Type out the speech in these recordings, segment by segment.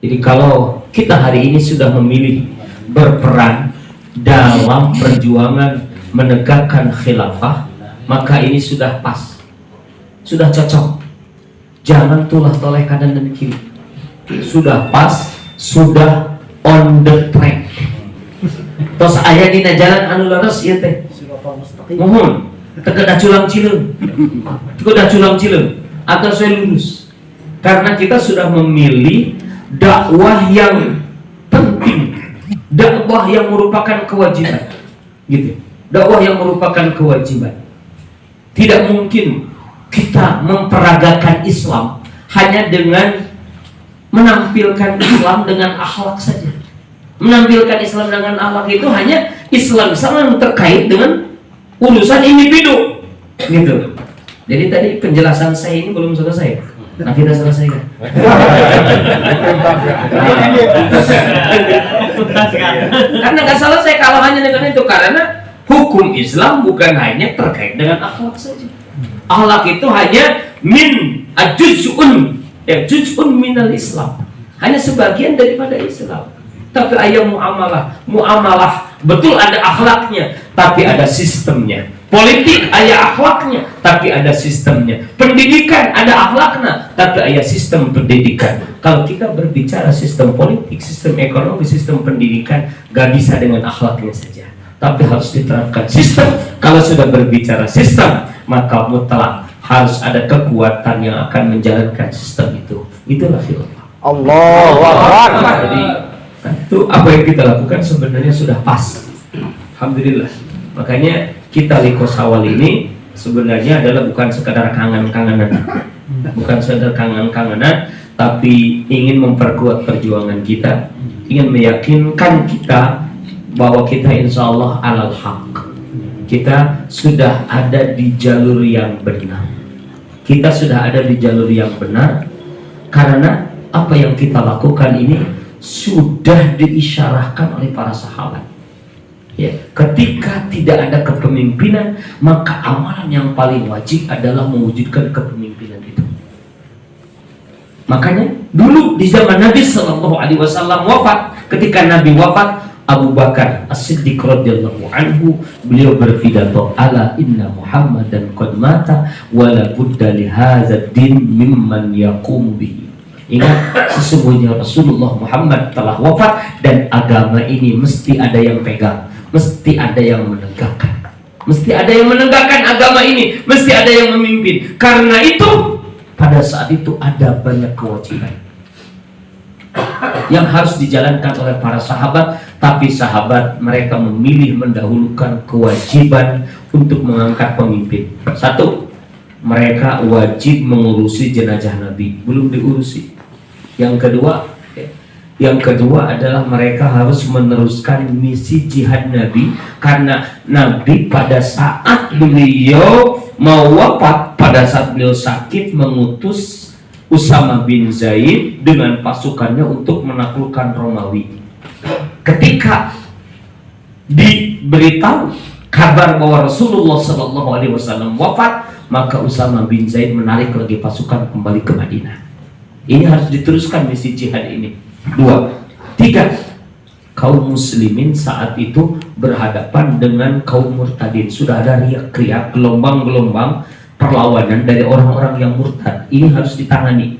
Jadi kalau kita hari ini sudah memilih berperan dalam perjuangan menegakkan khilafah, maka ini sudah pas, sudah cocok. Jangan tulah toleh kanan dan kiri. Sudah pas, sudah on the track. Tos aya dina jalan anu leres ieu teh. Mohon, teu da culang cileung. Teu da culang cileung atau saya lulus. Karena kita sudah memilih dakwah yang penting, dakwah yang merupakan kewajiban. Gitu. Dakwah yang merupakan kewajiban. Tidak mungkin kita memperagakan Islam hanya dengan menampilkan Islam dengan akhlak saja. Menampilkan Islam dengan akhlak itu hanya Islam yang terkait dengan urusan individu, gitu. Jadi tadi penjelasan saya ini belum selesai. Nah kita selesaikan. Karena nggak selesai kalau hanya dengan itu, karena hukum Islam bukan hanya terkait dengan akhlak saja. Akhlak itu hanya juz'un minal Islam, hanya sebagian daripada Islam. Tapi ayat muamalah betul ada akhlaknya, tapi ada sistemnya. Politik ada akhlaknya, tapi ada sistemnya. Pendidikan ada akhlaknya, tapi ada sistem pendidikan. Kalau kita berbicara sistem politik, sistem ekonomi, sistem pendidikan, gak bisa dengan akhlaknya saja, tapi harus diterapkan sistem. Kalau sudah berbicara sistem, maka mutlak harus ada kekuatan yang akan menjalankan sistem itu. Itulah khilafah. Allahu Akbar. Jadi itu apa yang kita lakukan sebenarnya sudah pas. Alhamdulillah. Makanya kita Likos Awal ini sebenarnya adalah bukan sekadar kangen-kangenan, bukan sekadar kangen-kangenan, tapi ingin memperkuat perjuangan kita, ingin meyakinkan kita bahwa kita insya Allah alal haq. Kita sudah ada di jalur yang benar. Kita sudah ada di jalur yang benar karena apa yang kita lakukan ini sudah diisyarahkan oleh para sahabat. Ya, ketika tidak ada kepemimpinan, maka amalan yang paling wajib adalah mewujudkan kepemimpinan itu. Makanya dulu di zaman Nabi Sallallahu Alaihi Wasallam wafat, ketika Nabi wafat, Abu Bakar As-Siddiq radhiyallahu anhu beliau berpidato, ala inna Muhammadan qad mata wala budda li hadzal din mimman yaqumu bihi. Ingat, sesungguhnya Rasulullah Muhammad telah wafat dan agama ini mesti ada yang pegang, mesti ada yang menegakkan, mesti ada yang menegakkan agama ini, mesti ada yang memimpin. Karena itu pada saat itu ada banyak kewajiban yang harus dijalankan oleh para sahabat, tapi sahabat mereka memilih mendahulukan kewajiban untuk mengangkat pemimpin. Satu, mereka wajib mengurusi jenazah Nabi, belum diurusi. Yang kedua adalah mereka harus meneruskan misi jihad Nabi, karena Nabi pada saat beliau mau wafat, pada saat beliau sakit, mengutus Usama bin Zaid dengan pasukannya untuk menaklukkan Romawi. Ketika diberitahu kabar bahwa Rasulullah Sallallahu Alaihi Wasallam wafat, maka Usama bin Zaid menarik lagi pasukan kembali ke Madinah. Ini harus diteruskan misi jihad ini. 2, 3, kaum muslimin saat itu berhadapan dengan kaum murtadin. Sudah ada riak-riak, gelombang-gelombang perlawanan dari orang-orang yang murtad. Ini harus ditangani,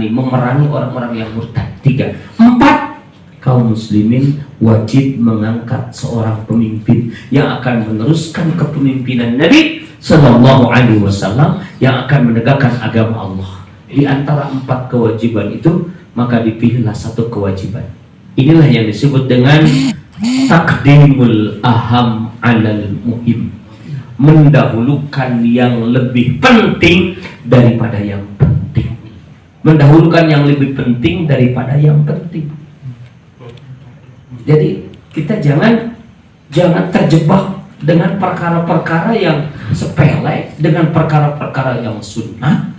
memerangi orang-orang yang murtad. 3, 4, kaum muslimin wajib mengangkat seorang pemimpin yang akan meneruskan kepemimpinan Nabi Sallallahu Alaihi Wasallam, yang akan menegakkan agama Allah. Di antara 4 kewajiban itu, maka dipilihlah satu kewajiban. Inilah yang disebut dengan takdimul aham alal muhim, mendahulukan yang lebih penting daripada yang penting, mendahulukan yang lebih penting daripada yang penting. Jadi kita jangan terjebak dengan perkara-perkara yang sepele, dengan perkara-perkara yang sunnah,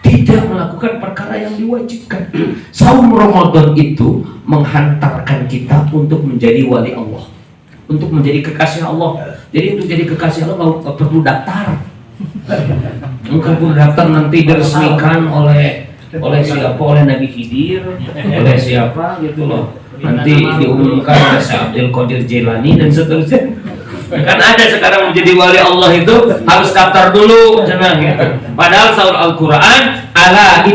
tidak melakukan perkara yang diwajibkan. Saum Ramadan itu menghantarkan kita untuk menjadi wali Allah, untuk menjadi kekasih Allah. Jadi untuk jadi kekasih Allah nggak perlu daftar, nggak perlu daftar nanti diresmikan oleh oleh siapa, oleh Nabi Khidir, oleh siapa gitu loh. Nanti diumumkan oleh Syekh Abdul Qadir Jailani dan seterusnya. Kan ada sekarang menjadi wali Allah itu harus daftar dulu, gitu. Padahal saur Al-Quran ala